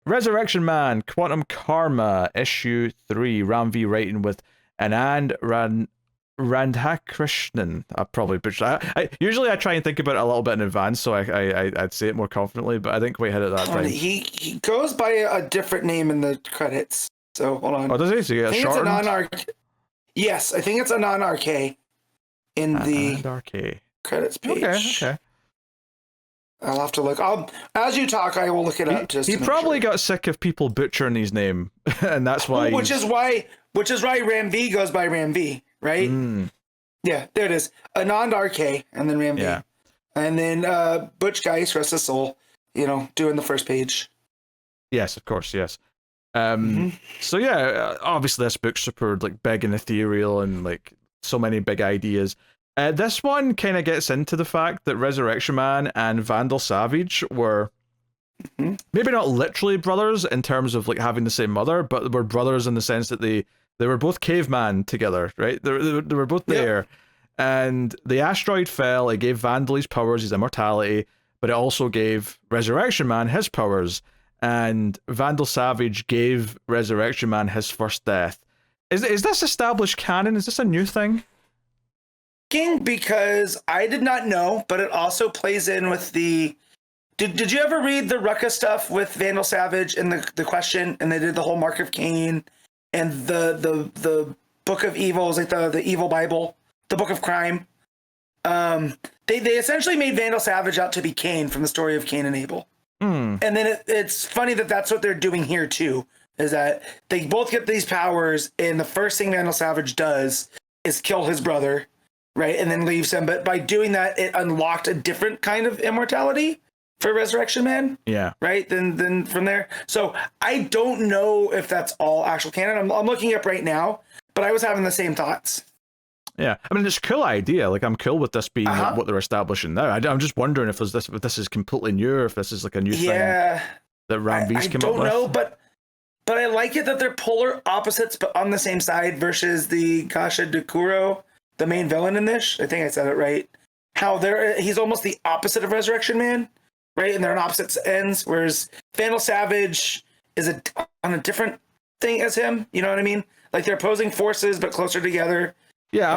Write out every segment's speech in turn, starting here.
Resurrection Man, Quantum Karma, issue 3, Ram V writing with Anand Randhakrishnan. I probably butchered that. Usually I try and think about it a little bit in advance, so I'd say it more confidently, but I didn't quite hit it that time. He goes by a different name in the credits. So hold on. Oh, does he? So you I get think it's shortened? Anon Yes, I think it's Anon RK in the RK credits page. Okay. I'll have to look. As you talk, I will look it up. He probably got sick of people butchering his name, and that's why. Which is why Ram V goes by Ram V, right? Yeah, there it is. Anand RK, and then Ram V, and then Butch Guice, rest his soul. Doing the first page. Yes, of course, yes. So yeah, obviously this book's super like big and ethereal, and like so many big ideas. This one kind of gets into the fact that Resurrection Man and Vandal Savage were maybe not literally brothers in terms of like having the same mother, but were brothers in the sense that they were both caveman together, right? They were both there, and the asteroid fell. It gave Vandal his powers, his immortality, but it also gave Resurrection Man his powers, and Vandal Savage gave Resurrection Man his first death. Is this established canon? Is this a new thing? Because I did not know, but it also plays in with the. Did you ever read the Rucka stuff with Vandal Savage and the question, and they did the whole Mark of Cain, and the Book of Evils, like the Evil Bible, the Book of Crime. They essentially made Vandal Savage out to be Cain from the story of Cain and Abel. And then it's funny that that's what they're doing here too. Is that they both get these powers, and the first thing Vandal Savage does is kill his brother. Right, and then leaves him. But by doing that, it unlocked a different kind of immortality for Resurrection Man. Yeah. Right. Then from there. So I don't know if that's all actual canon. I'm looking up right now, but I was having the same thoughts. Yeah, I mean, it's a cool idea. Like, I'm cool with this being what they're establishing now. I'm just wondering if if this is completely new, or if this is like a new thing that Ram V's came up with. I don't know, but I like it that they're polar opposites, but on the same side versus the Gasha Dekuro. The main villain in this, I think I said it right. How he's almost the opposite of Resurrection Man, right? And they're on opposite ends. Whereas Vandal Savage is on a different thing as him. You know what I mean? Like they're opposing forces, but closer together. Yeah,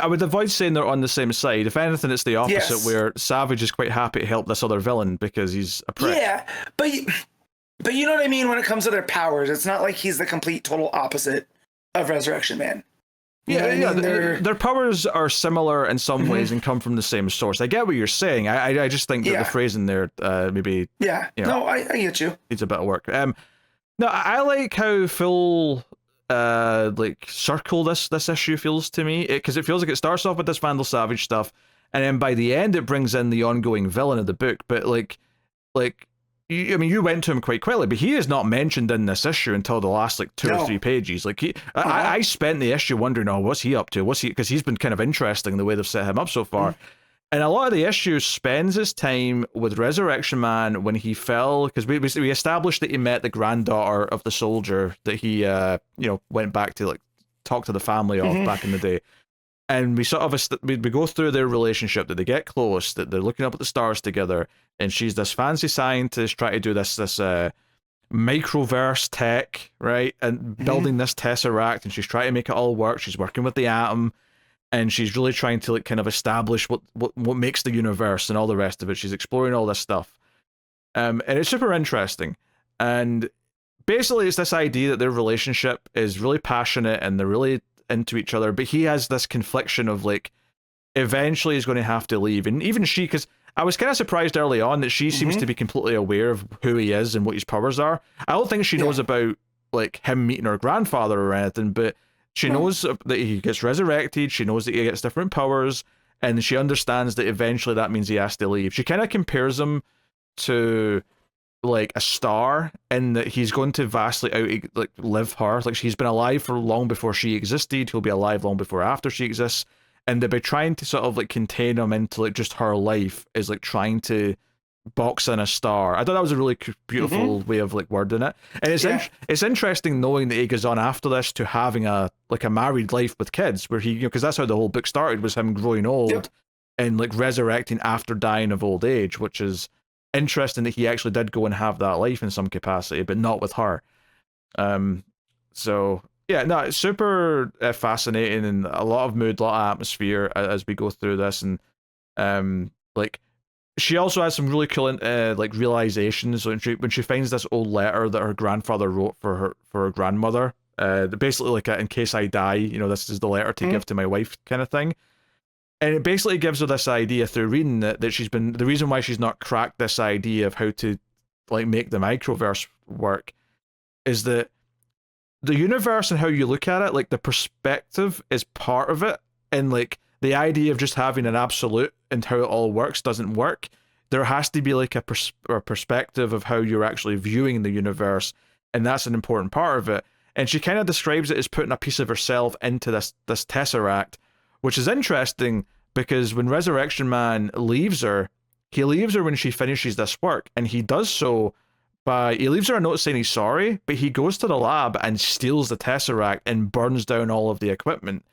I would avoid saying they're on the same side. If anything, it's the opposite, where Savage is quite happy to help this other villain because he's a prick. Yeah, but you know what I mean when it comes to their powers. It's not like he's the complete total opposite of Resurrection Man. Their powers are similar in some ways and come from the same source. I get what you're saying. I just think that the phrasing there maybe. Yeah. No, I get you. Needs a bit of work. No, I like how full like circle this issue feels to me, because it feels like it starts off with this Vandal Savage stuff, and then by the end it brings in the ongoing villain of the book. But like. You went to him quite quickly, but he is not mentioned in this issue until the last like 2 or 3 pages. Like I spent the issue wondering, what's he up to? Because he's been kind of interesting the way they've set him up so far. And a lot of the issue spends his time with Resurrection Man when he fell, because we established that he met the granddaughter of the soldier that he went back to like talk to the family of back in the day. And we sort of we go through their relationship, that they get close, that they're looking up at the stars together, and she's this fancy scientist trying to do this microverse tech, right, and building this tesseract, and she's trying to make it all work. She's working with the atom, and she's really trying to like kind of establish what makes the universe and all the rest of it. She's exploring all this stuff, and it's super interesting. And basically, it's this idea that their relationship is really passionate and they're really into each other, but he has this confliction of like eventually he's going to have to leave. And even she, because I was kind of surprised early on that she seems to be completely aware of who he is and what his powers are. I don't think she knows about like him meeting her grandfather or anything, but she knows that he gets resurrected, she knows that he gets different powers, and she understands that eventually that means he has to leave. She kind of compares him to like a star, in that he's going to vastly live her. Like, she's been alive for long before she existed, he'll be alive long before after she exists, and they'll be trying to sort of like contain him into like just her life is like trying to box in a star. I thought that was a really beautiful way of like wording it, and it's interesting knowing that he goes on after this to having a married life with kids, where he, because that's how the whole book started, was him growing old and like resurrecting after dying of old age, which is interesting that he actually did go and have that life in some capacity, but not with her. So yeah, no, it's super fascinating, and a lot of mood, a lot of atmosphere as we go through this, and like she also has some really cool like realizations when she finds this old letter that her grandfather wrote for her grandmother. Basically like in case I die, this is the letter to give to my wife kind of thing. And it basically gives her this idea through reading that she's been, the reason why she's not cracked this idea of how to like make the microverse work is that the universe and how you look at it, like the perspective is part of it, and like the idea of just having an absolute and how it all works doesn't work. There has to be like a perspective of how you're actually viewing the universe, and that's an important part of it. And she kind of describes it as putting a piece of herself into this tesseract, which is interesting because when Resurrection Man leaves her, he leaves her when she finishes this work, and he does so he leaves her a note saying he's sorry, but he goes to the lab and steals the tesseract and burns down all of the equipment.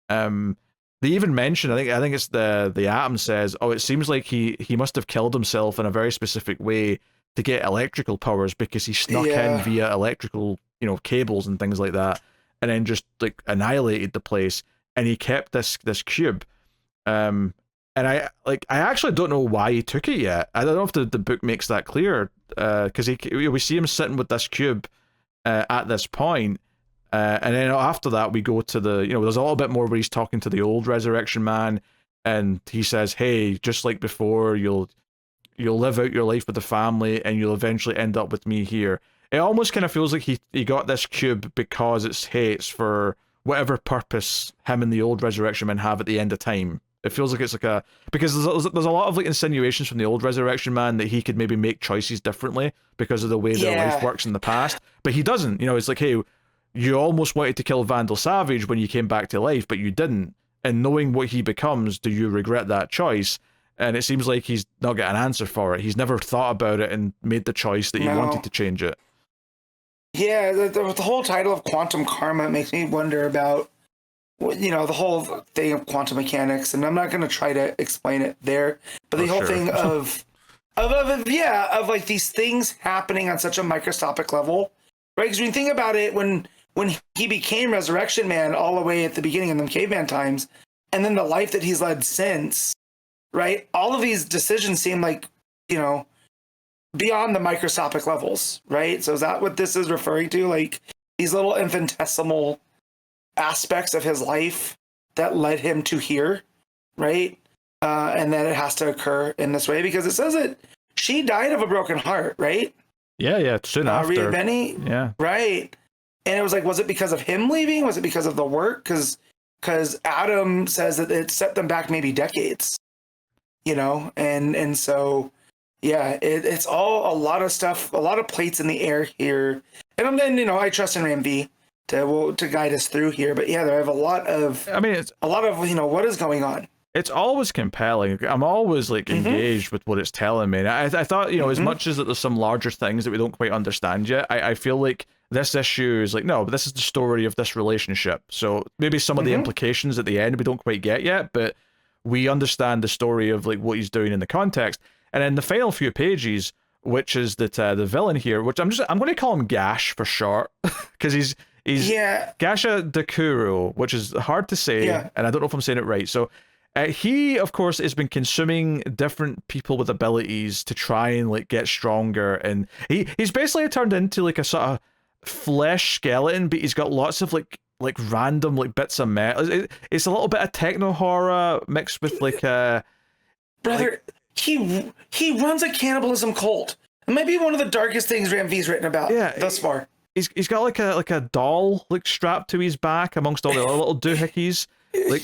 They even mention, I think it's the Atom says, oh, it seems like he must have killed himself in a very specific way to get electrical powers because he snuck in via electrical, cables and things like that, and then just like annihilated the place. And he kept this cube. And I actually don't know why he took it yet. I don't know if the book makes that clear, because we see him sitting with this cube at this point, and then after that we go to there's a little bit more where he's talking to the old Resurrection Man, and he says, hey, just like before, you'll live out your life with the family, and you'll eventually end up with me here. It almost kind of feels like he got this cube because it's for whatever purpose him and the old Resurrection Man have at the end of time. It feels like it's like because there's a lot of like insinuations from the old Resurrection Man that he could maybe make choices differently because of the way their life works in the past, but he doesn't. It's like, hey, you almost wanted to kill Vandal Savage when you came back to life, but you didn't. And knowing what he becomes, do you regret that choice? And it seems like he's not got an answer for it. He's never thought about it and made the choice that he wanted to change it. Yeah, the whole title of Quantum Karma makes me wonder about, the whole thing of quantum mechanics, and I'm not going to try to explain it there, but the whole thing of like these things happening on such a microscopic level, right? Because when you think about it, when he became Resurrection Man all the way at the beginning in the caveman times, and then the life that he's led since, right? All of these decisions seem like, beyond the microscopic levels, right? So is that what this is referring to? Like these little infinitesimal aspects of his life that led him to here, right? And that it has to occur in this way because it says that she died of a broken heart, right? Yeah, soon after. Rhea Benny? Yeah. Right. And it was like, was it because of him leaving? Was it because of the work? Because Adam says that it set them back maybe decades, and so, yeah, it's all a lot of stuff, a lot of plates in the air here. And then, I trust in Ram V to guide us through here. But yeah, there have a lot of, what is going on? It's always compelling. I'm always like engaged with what it's telling me. And I thought, as much as that there's some larger things that we don't quite understand yet, I feel like this issue is like, no, but this is the story of this relationship. So maybe some of the implications at the end we don't quite get yet, but we understand the story of like what he's doing in the context. And in the final few pages, which is that the villain here, which I'm going to call him Gash for short, because he's Gasha Dakuro, which is hard to say, and I don't know if I'm saying it right. So he, of course, has been consuming different people with abilities to try and like get stronger, and he's basically turned into like a sort of flesh skeleton, but he's got lots of like random like bits of metal. It's a little bit of techno horror mixed with like brother. He runs a cannibalism cult. It might be one of the darkest things Ram V's written about thus far. He's got like a doll like strapped to his back amongst all the other little doohickeys. Like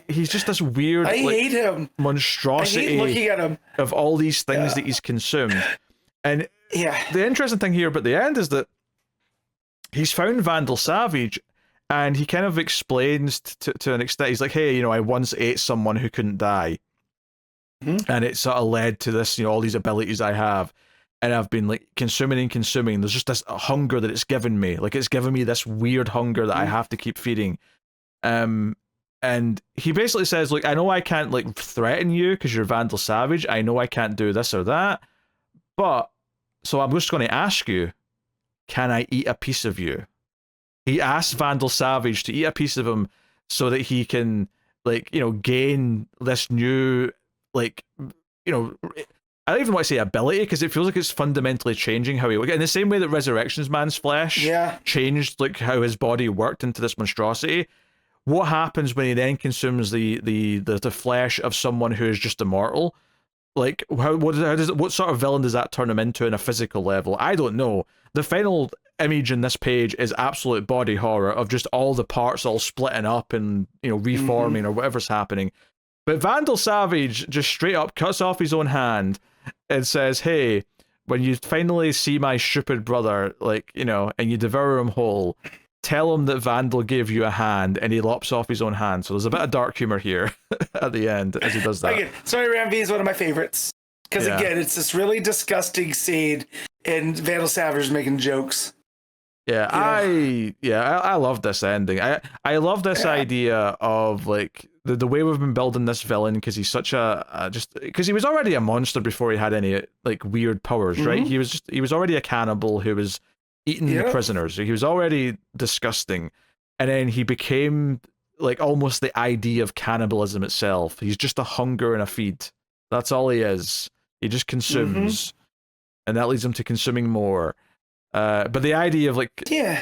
he's just this weird I hate him. monstrosity I hate looking at him. Of all these things that he's consumed. And the interesting thing here about the end is that he's found Vandal Savage, and he kind of explains to an extent. He's like, hey, I once ate someone who couldn't die. And it sort of led to this, all these abilities I have. And I've been like consuming. There's just this hunger that it's given me. Like it's given me this weird hunger that I have to keep feeding. And he basically says, look, I know I can't like threaten you because you're Vandal Savage. I know I can't do this or that. But, so I'm just going to ask you, can I eat a piece of you? He asks Vandal Savage to eat a piece of him so that he can, like, you know, gain this new, like, you know, I don't even want to say ability, because it feels like it's fundamentally changing how he look. In the same way that Resurrections Man's flesh changed, like, how his body worked into this monstrosity. What happens when he then consumes the flesh of someone who is just immortal? Like, what sort of villain does that turn him into on a physical level? I don't know. The final image in this page is absolute body horror of just all the parts all splitting up and, you know, reforming or whatever's happening. But Vandal Savage just straight up cuts off his own hand and says, hey, when you finally see my stupid brother, like, you know, and you devour him whole, tell him that Vandal gave you a hand, and he lops off his own hand. So there's a bit of dark humor here at the end as he does that. Again, Sorry, Ram V is one of my favorites. Because again, it's this really disgusting scene, and Vandal Savage is making jokes. Yeah, I love this ending. I love this idea of, like, the way we've been building this villain, because he's such because he was already a monster before he had any, like, weird powers, right? He was already a cannibal who was eating the prisoners. He was already disgusting, and then he became, like, almost the idea of cannibalism itself. He's just a hunger and a feed. That's all he is. He just consumes, and that leads him to consuming more. But the idea of, like,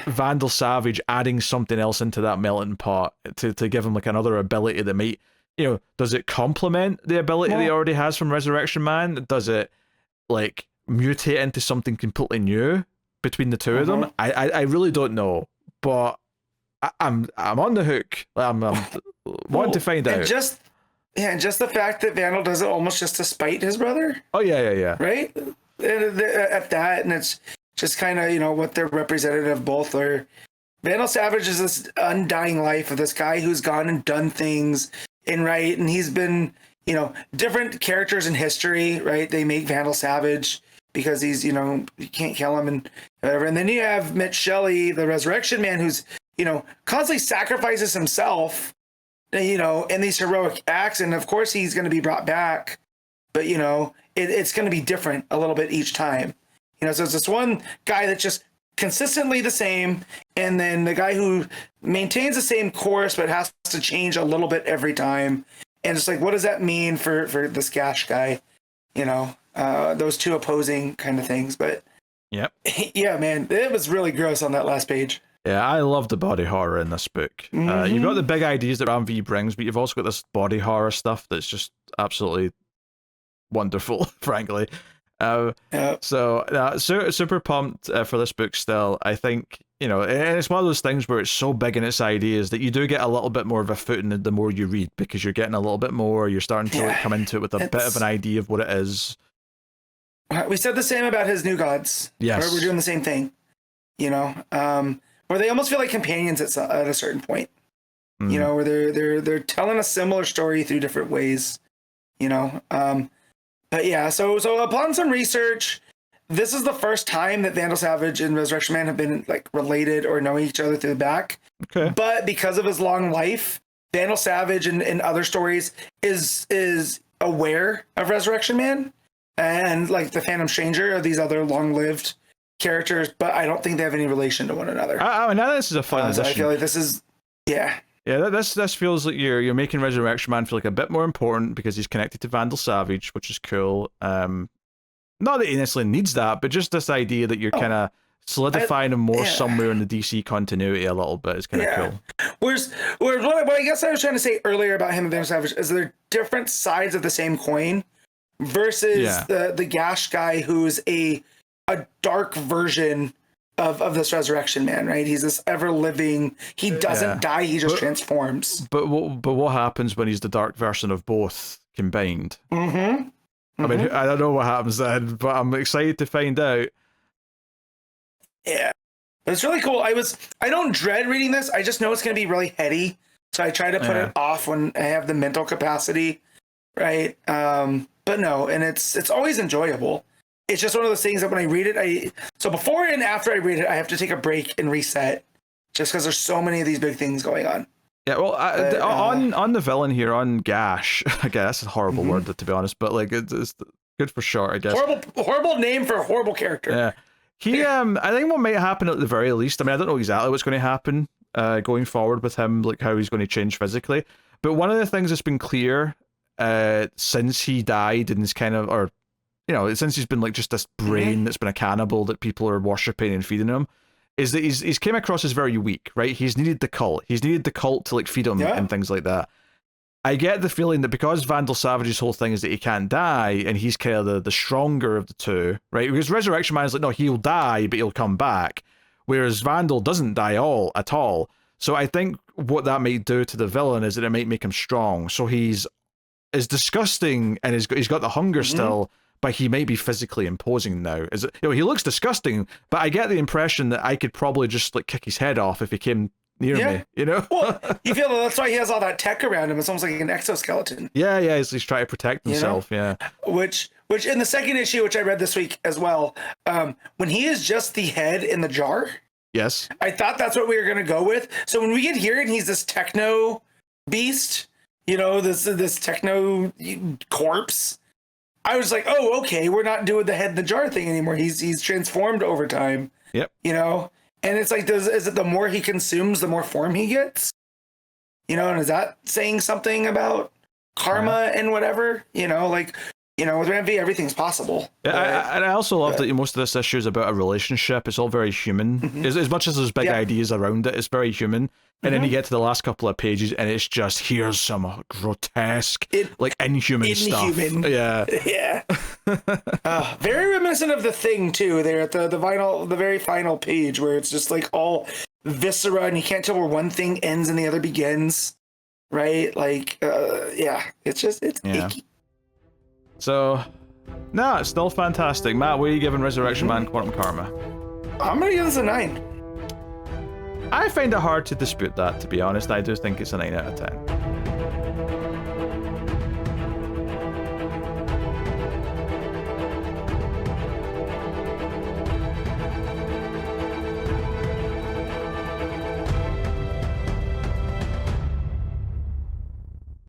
Vandal Savage adding something else into that melting pot to give him, like, another ability that might, you know, does it complement the ability that he already has from Resurrection Man? Does it, like, mutate into something completely new between the two of them? I really don't know, but I'm on the hook. I'm wanting to find out. And just the fact that Vandal does it almost just to spite his brother. Oh yeah. Right at that, and it's just kind of, you know, what they're representative of both are. Vandal Savage is this undying life of this guy who's gone and done things and he's been, you know, different characters in history, right? They make Vandal Savage because he's, you know, you can't kill him and whatever. And then you have Mitch Shelley, the Resurrection Man, who's, you know, constantly sacrifices himself, you know, in these heroic acts. And of course he's going to be brought back, but, you know, it's going to be different a little bit each time. You know, so it's this one guy that's just consistently the same, and then the guy who maintains the same course but has to change a little bit every time. And it's like, what does that mean for this Gash guy? You know, those two opposing kind of things. But yeah, man, it was really gross on that last page. Yeah, I love the body horror in this book. You've got the big ideas that Ram V brings, but you've also got this body horror stuff that's just absolutely wonderful, frankly. So super pumped for this book still. I think, you know, and it's one of those things where it's so big in its ideas that you do get a little bit more of a foot in the more you read, because you're getting a little bit more, you're starting to like, come into it with a bit of an idea of what it is. We said the same about his New Gods. Yes. Right? We're doing the same thing, you know, where they almost feel like companions at a certain point, you know, where they're telling a similar story through different ways, you know. But yeah, so upon some research, this is the first time that Vandal Savage and Resurrection Man have been like related or know each other through the back. Okay. But because of his long life, Vandal Savage in other stories is aware of Resurrection Man and like the Phantom Stranger or these other long-lived characters, but I don't think they have any relation to one another. Now this is a fun addition. So I feel like this is Yeah, this feels like you're making Resurrection Man feel like a bit more important because he's connected to Vandal Savage, which is cool. Not that he necessarily needs that, but just this idea that you're kind of solidifying him more somewhere in the DC continuity a little bit is kind of cool. Whereas what I guess I was trying to say earlier about him and Vandal Savage is they're different sides of the same coin versus the Gash guy who's a dark version of this Resurrection Man, right? He's this ever-living, he doesn't die, he just transforms. But what happens when he's the dark version of both combined? I mean, I don't know what happens then, but I'm excited to find out. Yeah. But it's really cool. I don't dread reading this, I just know it's going to be really heady, so I try to put it off when I have the mental capacity, right? But no, and it's always enjoyable. It's just one of those things that when I read it, so before and after I read it, I have to take a break and reset, just because there's so many of these big things going on. Yeah, well, on the villain here, on Gash, I guess that's a horrible word to be honest, but like it's Good for short, I guess. Horrible name for a horrible character. Yeah. He, I think what might happen at the very least, I mean, I don't know exactly what's going to happen going forward with him, like how he's going to change physically. But one of the things that's been clear since he died and is kind of, or, you know, since he's been like just this brain that's been a cannibal that people are worshipping and feeding him, is that he's came across as very weak, right? He's needed the cult. He's needed the cult to like feed him and things like that. I get the feeling that because Vandal Savage's whole thing is that he can't die, and he's kind of the stronger of the two, right? Because Resurrection Man is like, no, he'll die, but he'll come back. Whereas Vandal doesn't die at all. So I think what that might do to the villain is that it might make him strong. So he's disgusting, and he's got the hunger still, but he might be physically imposing now. He looks disgusting, but I get the impression that I could probably just like kick his head off if he came near me, you know? Well, you feel that's why he has all that tech around him. It's almost like an exoskeleton. Yeah, he's trying to protect himself, Which in the second issue, which I read this week as well, when he is just the head in the jar, yes, I thought that's what we were going to go with. So when we get here and he's this techno beast, you know, this techno corpse, I was like, oh, okay, we're not doing the head in the jar thing anymore. He's transformed over time. Yep. You know? And it's like, is it the more he consumes, the more form he gets? You know, and is that saying something about karma and whatever? You know, like, you know, with Ramvi, everything's possible. Yeah, and I also love that most of this issue is about a relationship. It's all very human. As much as there's big ideas around it, it's very human. And then you get to the last couple of pages, and it's just, here's some grotesque, inhuman stuff. Yeah. Yeah. Very reminiscent of The Thing, too, there at the very final page, where it's just like all viscera, and you can't tell where one thing ends and the other begins. Right? Like, it's icky. So, no, it's still fantastic. Matt, what are you giving Resurrection Man Quantum Karma? I'm going to give this a 9. I find it hard to dispute that, to be honest. I do think it's a 9 out of 10.